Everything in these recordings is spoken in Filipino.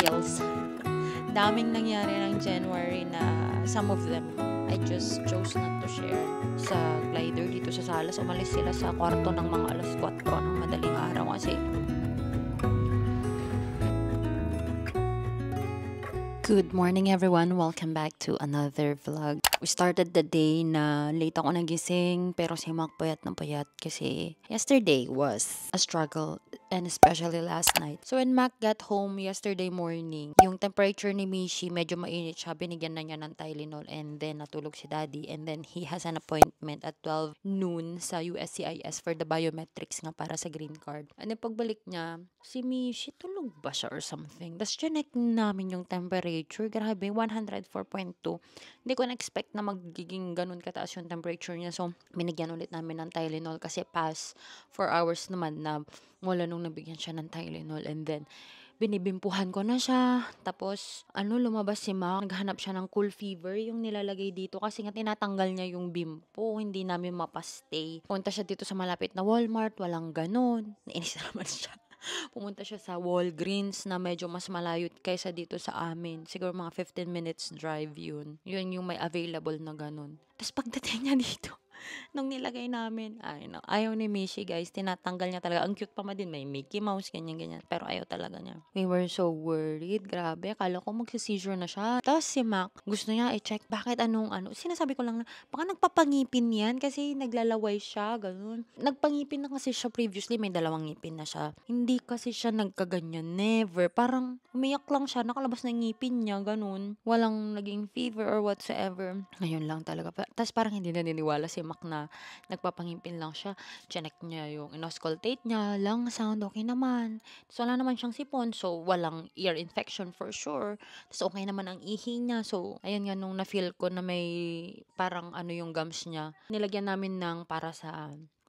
feels. Daming nangyari ng January na some of them I just chose not to share. Sa glider dito sa Salas, umalis sila sa kwarto ng mga alas 4 ng madaling araw kasi good morning everyone, welcome back to another vlog. We started the day na late ako nagising pero si Mac payat na payat kasi yesterday was a struggle and especially last night. So when Mac got home yesterday morning, yung temperature ni Mishi medyo mainit siya, binigyan na niya ng Tylenol and then natulog si Daddy and then he has an appointment at 12 noon sa USCIS for the biometrics nga para sa green card. And then pagbalik niya, si Mishi tulog ba siya or something? Tapos chinek namin yung temperature. Grabe, 104.2. Hindi ko na-expect na magiging ganun kataas yung temperature niya. So, binigyan ulit namin ng Tylenol kasi past 4 hours naman na mula nung nabigyan siya ng Tylenol. And then, binibimpuhan ko na siya. Tapos, lumabas si Mac. Naghanap siya ng cool fever, yung nilalagay dito. Kasi nga, tinatanggal niya yung bimpo. Hindi namin mapastay. Punta siya dito sa malapit na Walmart. Walang ganun. Nainis naman siya. Pumunta siya sa Walgreens na medyo mas malayo kaysa dito sa amin. Siguro mga 15 minutes drive yun. Yun yung may available na ganun. Tapos pagdating niya dito, nung nilagay namin, ayaw ni Mishi guys, tinatanggal niya talaga. Ang cute pa din, may Mickey Mouse, ganyan. Pero ayaw talaga niya. We were so worried, grabe. Akala ko magsi-seizure na siya. Tapos si Mac, gusto niya i-check bakit sinasabi ko lang na, baka nagpapangipin yan kasi naglalaway siya, ganun. Nagpangipin na kasi siya previously, may 2 ngipin na siya. Hindi kasi siya nagkaganyan, never. Parang umiyak lang siya, nakalabas na ngipin niya, ganun. Walang naging fever or whatsoever. Ngayon lang talaga. Tapos parang hindi naniniwala si Mac na nagpapangimpin lang siya. Chinek niya yung inoscultate niya, lung sound, okay naman. So, wala naman siyang sipon. So, walang ear infection for sure. So, okay naman ang ihi niya. So, ayun nga nung na-feel ko na may parang yung gums niya. Nilagyan namin ng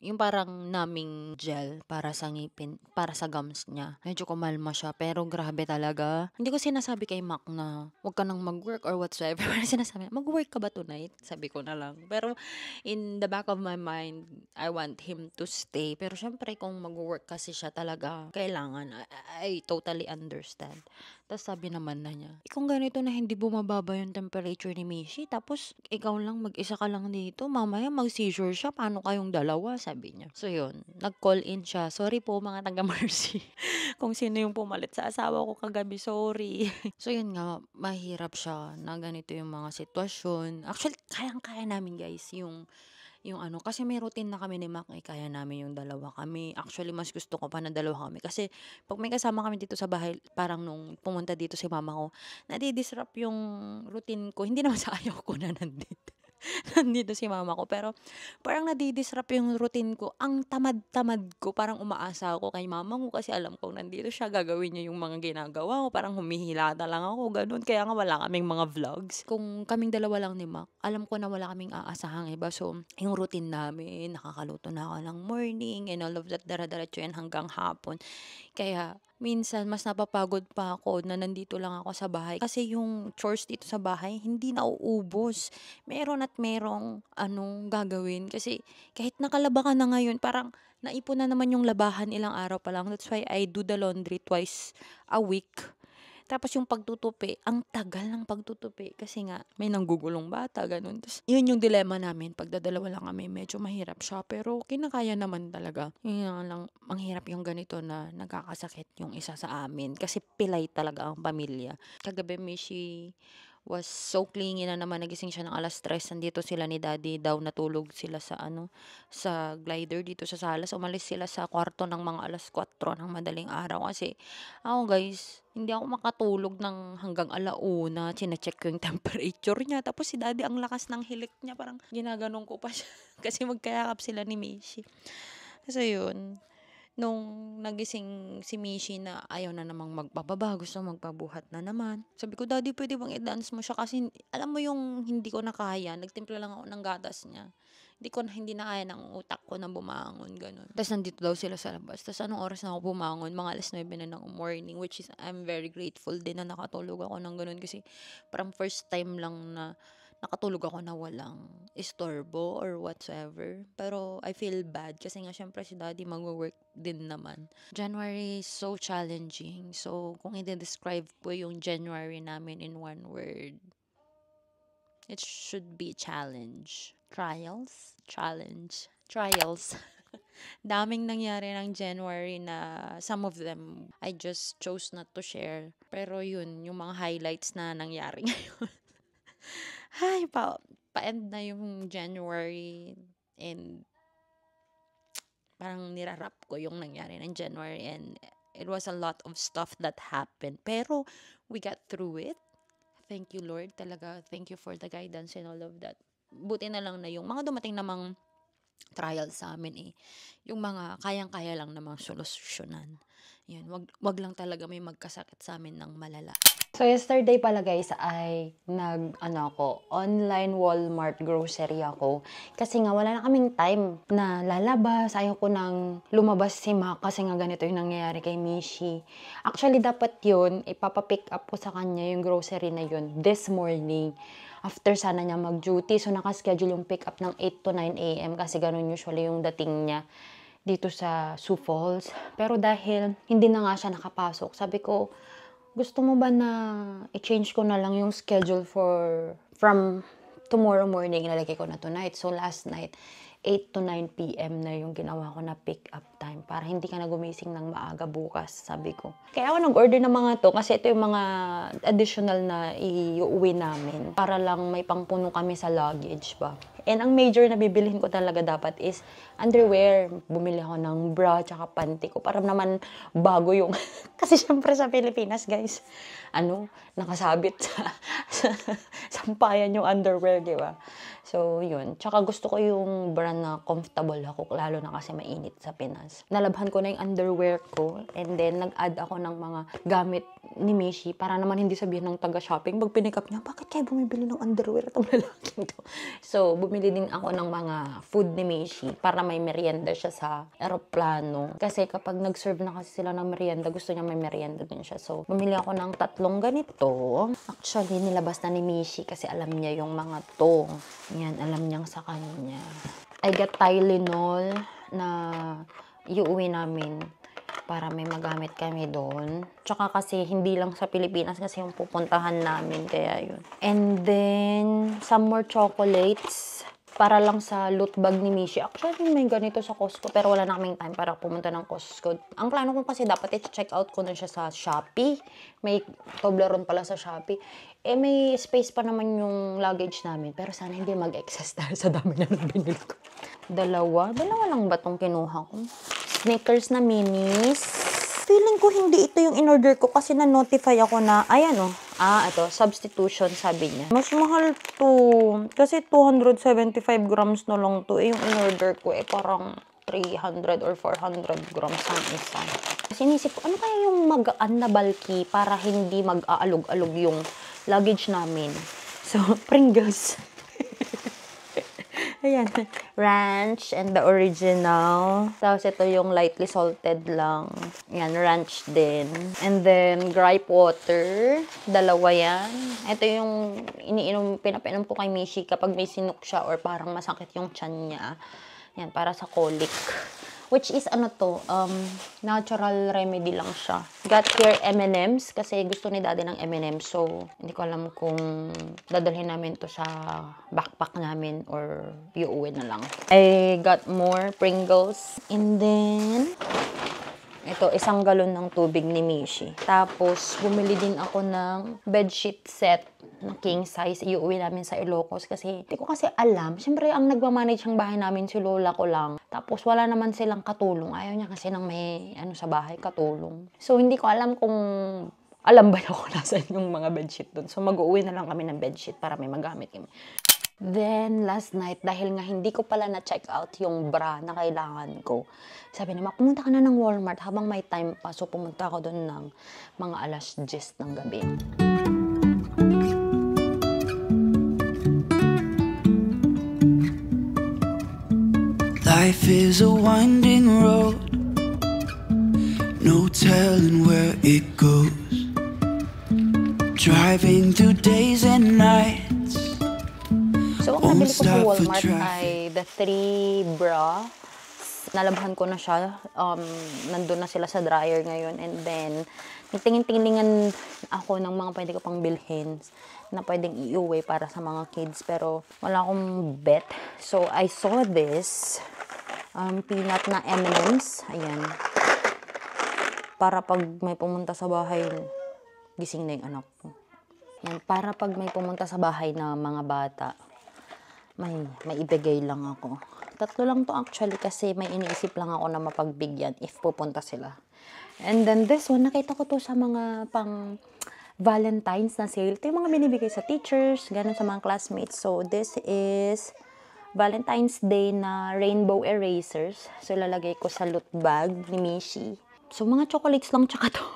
yung parang naming gel para sa ngipin, para sa gums niya. Medyo kumalma siya, pero grabe talaga. Hindi ko sinasabi kay Mac na huwag ka nang mag-work or whatsoever. Pero sinasabi, mag-work ka ba tonight? Sabi ko na lang. Pero in the back of my mind, I want him to stay. Pero syempre, kung mag-work kasi siya talaga, kailangan. I totally understand. Tapos sabi naman na niya, kung ganito na hindi bumababa yung temperature ni Mishi, tapos ikaw lang, mag-isa ka lang dito, mamaya mag-seizure siya, paano kayong dalawa? Sabi niya. So yun, nag-call in siya. Sorry po mga taga-Mercy. Kung sino yung pumalit sa asawa ko kagabi, sorry. So yun nga, mahirap siya na ganito yung mga sitwasyon. Actually, kayang-kaya namin guys, yung kasi may routine na kami ni Mac, kaya namin yung 2 kami. Actually, mas gusto ko pa na 2 kami. Kasi, pag may kasama kami dito sa bahay, parang nung pumunta dito si mama ko, nadi-disrupt yung routine ko. Hindi naman sa ayaw ko na nandito si mama ko. Pero, parang nadi-disrupt yung routine ko. Ang tamad-tamad ko. Parang umaasa ako kay mama ko kasi alam ko nandito siya. Gagawin niya yung mga ginagawa ko. Parang humihilata lang ako. Ganun. Kaya nga wala kaming mga vlogs. Kung kaming 2 lang ni Mac, alam ko na wala kaming aasahang iba. So, yung routine namin, nakakaluto na ako ng morning and all of that, dara-diretso yan hanggang hapon. Kaya, minsan, mas napapagod pa ako na nandito lang ako sa bahay. Kasi yung chores dito sa bahay, hindi nauubos. Meron at merong gagawin. Kasi, kahit nakalaba ka na ngayon, parang naipon na naman yung labahan ilang araw pa lang. That's why I do the laundry twice a week. Tapos yung pagtutupi, ang tagal ng pagtutupi kasi nga may nanggugulong bata, ganun. Tapos yun yung dilemma namin, pag dadalawa lang kami, medyo mahirap siya, pero kinakaya naman talaga. Yun nga lang, manghirap yung ganito na nagkakasakit yung isa sa amin kasi pilay talaga ang pamilya. Kagabi, Mishi was so clingy na naman, nagising siya ng alas 3, nandito sila ni Daddy daw, natulog sila sa glider dito sa Salas. Umalis sila sa kwarto ng mga alas 4 ng madaling araw kasi ako guys, hindi ako makatulog ng hanggang 1:00. Chine-check ko yung temperature niya. Tapos si Daddy, ang lakas ng hilik niya. Parang ginaganong ko pa siya. Kasi magkayakap sila ni Mishi. Kasi yun, nung nagising si Mishi na ayaw na namang magpababa, gusto magpabuhat na naman. Sabi ko, Daddy, pwede bang i-dance mo siya? Kasi alam mo yung hindi ko na kaya. Nagtimpla lang ako ng gatas niya. Hindi na kaya ng utak ko na bumangon, ganun. Tapos nandito daw sila sa labas. Tapos anong oras na ako bumangon? Mga alas 9 na ng morning, which is I'm very grateful din na nakatulog ako ng ganun kasi parang first time lang na nakatulog ako na walang istorbo or whatsoever. Pero I feel bad kasi nga syempre si daddy mag-work din naman. January is so challenging. So kung i-describe po yung January namin in one word, it should be challenge. Trials? Challenge. Trials. Daming nangyari ng January na some of them I just chose not to share. Pero yun, yung mga highlights na nangyari ngayon. Ay, pa-end na yung January and parang nirarap ko yung nangyari ng January and it was a lot of stuff that happened. Pero we got through it. Thank you, Lord. Talaga, thank you for the guidance and all of that. Buti na lang na yung mga dumating namang trial sa amin yung mga kayang-kaya lang namang solusyonan. Yun, wag lang talaga may magkasakit sa amin ng malala. So yesterday pala guys ay online Walmart grocery ako. Kasi nga wala na kaming time na lalabas. Ayaw ko nang lumabas si Mac kasi nga ganito yung nangyayari kay Mishi. Actually dapat yun, ipapapick up ko sa kanya yung grocery na yun this morning. After sana niya mag-duty. So nakaschedule yung pick up ng 8 to 9 a.m. kasi ganun usually yung dating niya dito sa Sioux Falls. Pero dahil hindi na nga siya nakapasok, sabi ko, gusto mo ba na i-change ko na lang yung schedule from tomorrow morning, nalagay ko na tonight. So last night, 8 to 9 p.m. na yung ginawa ko na pick up time para hindi ka na gumising ng maaga bukas, sabi ko. Kaya ako nag-order ng mga to kasi ito yung mga additional na iuwi namin para lang may pangpuno kami sa luggage ba. And ang major na bibilihin ko talaga dapat is underwear. Bumili ako ng bra tsaka panty ko para naman bago yung kasi syempre sa Pilipinas guys, nakasabit sa sampayan yung underwear, di ba? So, yun. Tsaka gusto ko yung brand na comfortable ako, lalo na kasi mainit sa Pinas. Nalabhan ko na yung underwear ko, and then nag-add ako ng mga gamit ni Mishi para naman hindi sabihin ng taga-shopping. Pag pinikap niya, bakit kayo bumibili ng underwear itong lalaking to? So, bumili din ako ng mga food ni Mishi para may merienda siya sa aeroplano. Kasi kapag nag-serve na kasi sila ng merienda, gusto niya may merienda din siya. So, bumili ako ng 3 ganito. Actually, nilabas na ni Mishi kasi alam niya yung mga to. Yan, alam niyang sa kanya. I got Tylenol na iuwi namin para may magamit kami doon. Tsaka kasi hindi lang sa Pilipinas kasi yung pupuntahan namin, kaya yun. And then, some more chocolates para lang sa loot bag ni Mishi. Actually, may ganito sa Costco pero wala na kaming time para pumunta ng Costco. Ang plano ko kasi dapat i-check out ko na siya sa Shopee. May Toblerone pala sa Shopee. May space pa naman yung luggage namin. Pero sana hindi mag-excess dahil sa dami na binili ko. Dalawa lang ba itong kinuha ko? Snickers na minis. Feeling ko hindi ito yung in-order ko kasi na-notify ako na, ito, substitution sabi niya. Mas mahal to. Kasi 275 grams na lang to. Yung in-order ko parang 300 or 400 grams ang isa. Kasi inisip ko, ano kaya yung magaan na bulky para hindi mag-aalog-alog yung luggage namin. So, Pringles. Ayan. Ranch and the original. Tapos ito yung lightly salted lang. Yan, ranch din. And then, gripe water. 2 yan. Ito yung pinapainom ko kay Mishi kapag may sinok siya or parang masakit yung tiyan niya. Yan, para sa colic. Which is, natural remedy lang siya. Got here M&M's kasi gusto ni daddy ng M&M's. So, hindi ko alam kung dadalhin namin to sa backpack namin or iuwi na lang. I got more Pringles. And then, ito, 1 galon ng tubig ni Mishi. Tapos, bumili din ako ng bedsheet set na king size. Iuwi namin sa Ilocos kasi hindi ko kasi alam. Siyempre, ang nagmamanage ang bahay namin si lola ko lang. Tapos, wala naman silang katulong. Ayaw niya kasi nang may sa bahay, katulong. So, hindi ko alam kung alam ba ako nasan yung mga bedsheet dun. So, mag-uwi na lang kami ng bedsheet para may magamit kami. Then, last night, dahil nga hindi ko pala na-check out yung bra na kailangan ko, sabi naman, pumunta ka na ng Walmart habang may time pa. So, pumunta ako doon ng mga 10:00 ng gabi. Life is a winding road, no telling where it goes. Driving through days and nights, So, ang nabili ko sa Walmart ay the 3 bra. Nalabhan ko na siya. Nandun na sila sa dryer ngayon. And then, tingin-tinglingan ako ng mga pwede ko pang bilhin na pwedeng iuwi para sa mga kids. Pero, wala akong bet. So, I saw this peanut na M&M's. Ayan. Para pag may pumunta sa bahay, gising na yung anak ko. Yan, para pag may pumunta sa bahay na mga bata, may ibigay lang ako. 3 lang to actually kasi may iniisip lang ako na mapagbigyan if pupunta sila. And then this one, nakita ko to sa mga pang Valentine's na sale. Ito yung mga binibigay sa teachers, ganun sa mga classmates. So this is Valentine's Day na rainbow erasers. So lalagay ko sa loot bag ni Mishi. So mga chocolates lang tsaka to.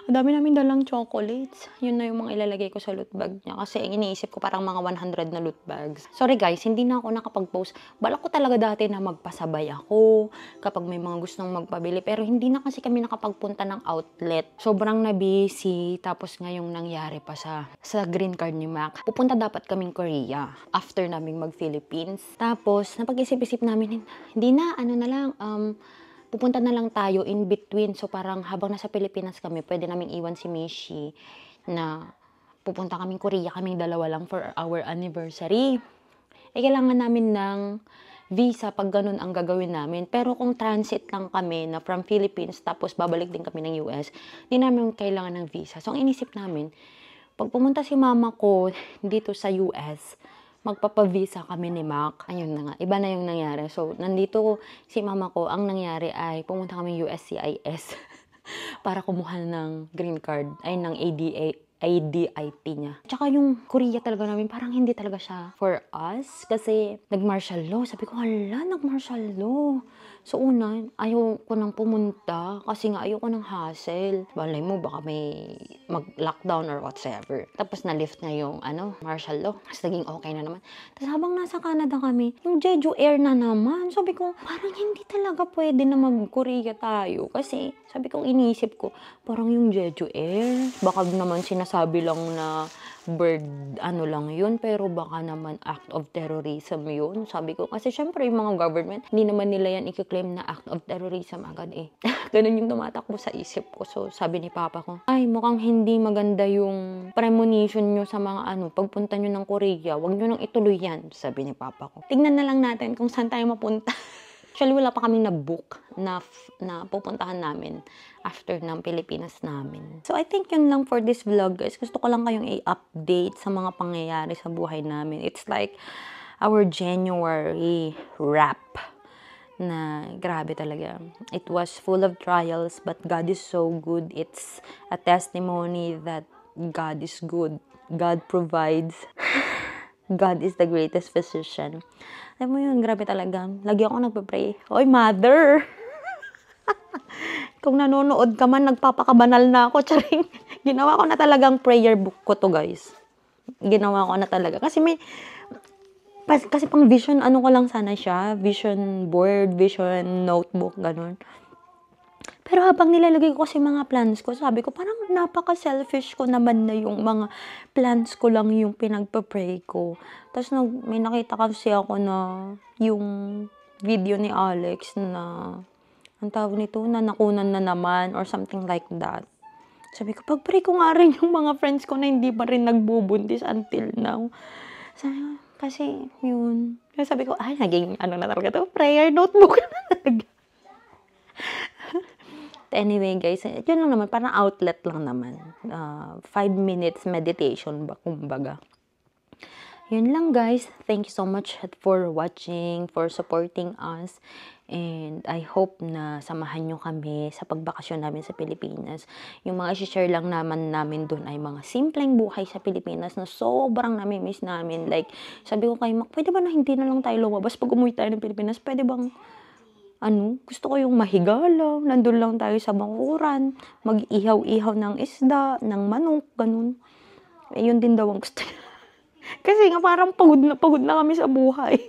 Ang dami namin dalang chocolates. Yun na yung mga ilalagay ko sa loot bag niya. Kasi iniisip ko parang mga 100 na loot bags. Sorry guys, hindi na ako nakapag-post. Balak ko talaga dati na magpasabay ako kapag may mga gustong magpabili. Pero hindi na kasi kami nakapagpunta ng outlet. Sobrang na-busy. Tapos ngayong nangyari pa sa green card ni Mac. Pupunta dapat kaming Korea after naming mag-Philippines. Tapos, napag-isip-isip namin, hindi na, ano na lang, pupunta na lang tayo in between. So, parang habang nasa Pilipinas kami, pwede naming iwan si Mishi na pupunta kaming Korea, kaming dalawa lang for our anniversary. Kailangan namin ng visa pag ganun ang gagawin namin. Pero kung transit lang kami na from Philippines, tapos babalik din kami ng US, hindi namin kailangan ng visa. So, ang inisip namin, pag pumunta si mama ko dito sa US, magpapavisa kami ni Mac. Ayun na nga, iba na yung nangyari. So, nandito si mama ko, ang nangyari ay pumunta kami USCIS para kumuha ng green card, ay ng ADIT niya. Tsaka yung Korea talaga namin, parang hindi talaga siya for us. Kasi nag-martial law. Sabi ko, hala, nag-martial law. So una, ayaw ko nang pumunta kasi nga ayaw ko ng hassle. Balay mo, baka may mag-lockdown or whatsoever. Tapos na-lift na yung martial law. Tapos naging okay na naman. Tapos habang nasa Canada kami, yung Jeju Air na naman. Sabi ko, parang hindi talaga pwede na mag-Korea tayo. Kasi sabi ko, inisip ko, parang yung Jeju Air, baka naman sinasabi lang na bird, lang yun, pero baka naman act of terrorism yun. Sabi ko, kasi syempre yung mga government, hindi naman nila yan i-claim na act of terrorism agad eh. Ganun yung tumatakbo sa isip ko. So, sabi ni Papa ko, ay, mukhang hindi maganda yung premonition nyo sa mga pagpunta nyo ng Korea, wag nyo nang ituloy yan, sabi ni Papa ko. Tignan na lang natin kung saan tayo mapunta. Actually, wala pa kaming na-book na pupuntahan namin after ng Pilipinas namin. So, I think yun lang for this vlog, guys. Gusto ko lang kayong i-update sa mga pangyayari sa buhay namin. It's like our January wrap na grabe talaga. It was full of trials, but God is so good. It's a testimony that God is good. God provides. God is the greatest physician. Alam mo yun, grabe talaga. Lagi ako nagpe-pray. Oy, mother! Kung nanonood ka man, nagpapakabanal na ako. Charing, ginawa ko na talagang prayer book ko to, guys. Ginawa ko na talaga. Kasi pang vision, ko lang sana siya. Vision board, vision notebook, ganun. Pero habang nilalagay ko kasi mga plans ko, sabi ko, parang napaka-selfish ko naman na yung mga plans ko lang yung pinagpa-pray ko. Tapos may nakita kasi ako na yung video ni Alex na, ang tawag nito, na nakunan na naman or something like that. Sabi ko, pag-pray ko nga rin yung mga friends ko na hindi pa rin nagbubuntis until now. Kasi yun. Sabi ko, ay, naging na talaga to, prayer notebook na talaga. Anyway, guys, yun lang naman, parang outlet lang naman. 5 minutes meditation ba, kumbaga. Yun lang, guys. Thank you so much for watching, for supporting us. And I hope na samahan nyo kami sa pagbakasyon namin sa Pilipinas. Yung mga share lang namin doon ay mga simpleng buhay sa Pilipinas na sobrang nami-miss namin. Like, sabi ko kay Mac, pwede ba na hindi na lang tayo lumabas pag umuwi tayo ng Pilipinas? Pwede bang gusto ko yung mahiga lang, nandun lang tayo sa bakuran, mag-ihaw-ihaw ng isda, ng manok, ganun. Yun din daw ang gusto. Kasi nga parang pagod na kami sa buhay.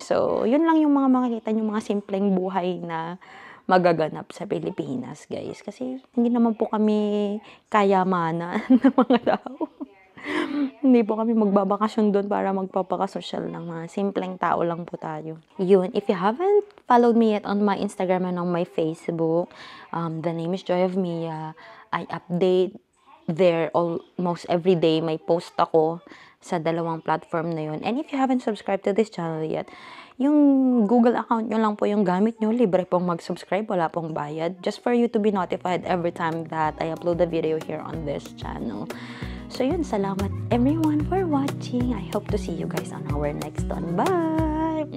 So, yun lang yung mga makikita yung mga simpleng buhay na magaganap sa Pilipinas, guys. Kasi hindi naman po kami kayamanan ng mga tao. Hindi po kami magbabakasyon doon para magpapakasosyal ng mga simpleng tao lang po tayo. Yun, if you haven't followed me yet on my Instagram and on my Facebook, the name is Joy of Mia. I update there almost every day. May post ako sa dalawang platform na yun. And if you haven't subscribed to this channel yet, yung Google account nyo lang po yung gamit nyo. Libre pong mag-subscribe. Wala pong bayad. Just for you to be notified every time that I upload a video here on this channel. So yun, salamat everyone for watching. I hope to see you guys on our next one. Bye!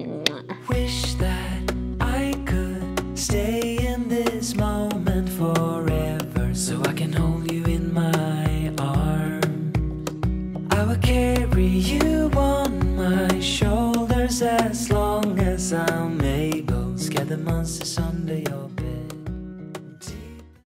Wish that I could stay in this moment forever, so I can hold you in my arms. I will carry you on my shoulders as long as I'm able. Scare the monsters under your